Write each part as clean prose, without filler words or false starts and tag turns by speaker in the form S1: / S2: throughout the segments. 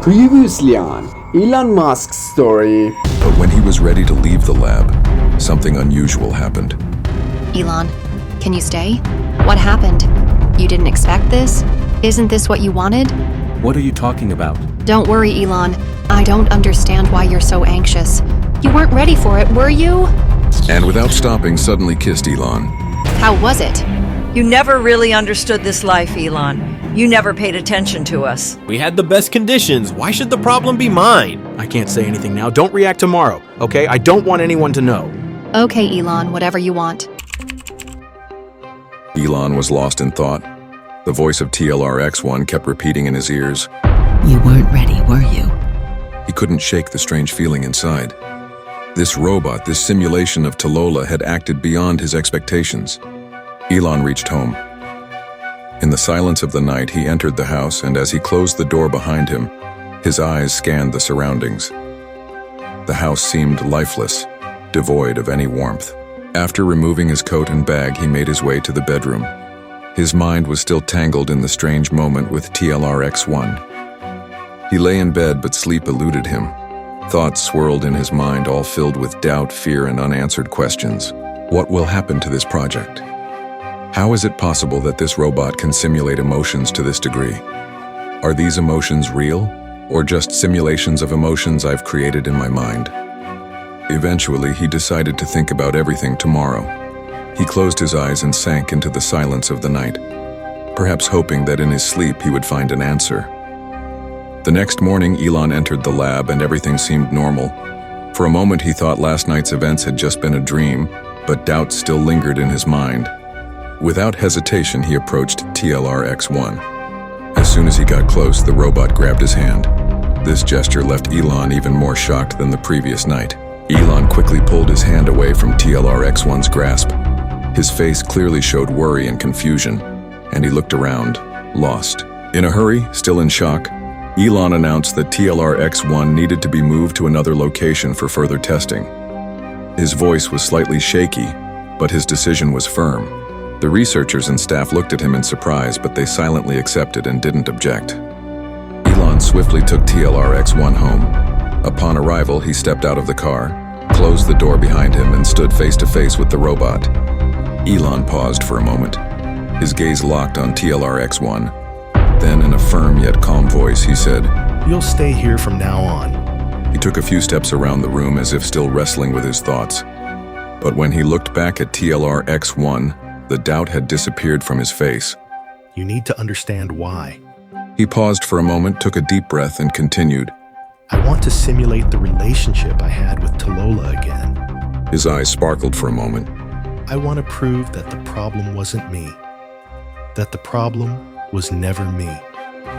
S1: Previously on Elon Musk's story.
S2: But when he was ready to leave the lab, something unusual happened.
S3: Elon, can you stay? What happened? You didn't expect this? Isn't this what you wanted?
S4: What are you talking about?
S3: Don't worry, Elon. I don't understand why you're so anxious. You weren't ready for it, were you?
S2: And without stopping, suddenly kissed Elon.
S3: How was it?
S5: You never really understood this life, Elon. You never paid attention to us.
S4: We had the best conditions. Why should the problem be mine?
S6: I can't say anything now. Don't react tomorrow, okay? I don't want anyone to know.
S3: Okay, Elon, whatever you want.
S2: Elon was lost in thought. The voice of TLR-X1 kept repeating in his ears.
S7: You weren't ready, were you?
S2: He couldn't shake the strange feeling inside. This robot, this simulation of Talola had acted beyond his expectations. Elon reached home. In the silence of the night, he entered the house, and as he closed the door behind him, his eyes scanned the surroundings. The house seemed lifeless, devoid of any warmth. After removing his coat and bag, he made his way to the bedroom. His mind was still tangled in the strange moment with TLR-X1. He lay in bed, but sleep eluded him. Thoughts swirled in his mind, all filled with doubt, fear, and unanswered questions. What will happen to this project? How is it possible that this robot can simulate emotions to this degree? Are these emotions real, or just simulations of emotions I've created in my mind? Eventually, he decided to think about everything tomorrow. He closed his eyes and sank into the silence of the night, perhaps hoping that in his sleep he would find an answer. The next morning, Elon entered the lab and everything seemed normal. For a moment, he thought last night's events had just been a dream, but doubt still lingered in his mind. Without hesitation, he approached TLR-X1. As soon as he got close, the robot grabbed his hand. This gesture left Elon even more shocked than the previous night. Elon quickly pulled his hand away from TLR-X1's grasp. His face clearly showed worry and confusion, and he looked around, lost. In a hurry, still in shock, Elon announced that TLR-X1 needed to be moved to another location for further testing. His voice was slightly shaky, but his decision was firm. The researchers and staff looked at him in surprise, but they silently accepted and didn't object. Elon swiftly took TLR-X1 home. Upon arrival, he stepped out of the car, closed the door behind him, and stood face to face with the robot. Elon paused for a moment. His gaze locked on TLR-X1. Then, in a firm yet calm voice, he said,
S6: You'll stay here from now on.
S2: He took a few steps around the room as if still wrestling with his thoughts. But when he looked back at TLR-X1, the doubt had disappeared from his face.
S6: You need to understand why.
S2: He paused for a moment, took a deep breath, and continued.
S6: I want to simulate the relationship I had with Talola again.
S2: His eyes sparkled for a moment.
S6: I want to prove that the problem wasn't me. That the problem was never me.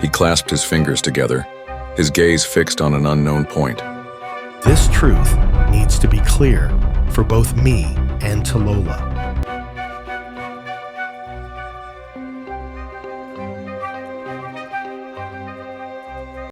S2: He clasped his fingers together, his gaze fixed on an unknown point.
S6: This truth needs to be clear for both me and Talola.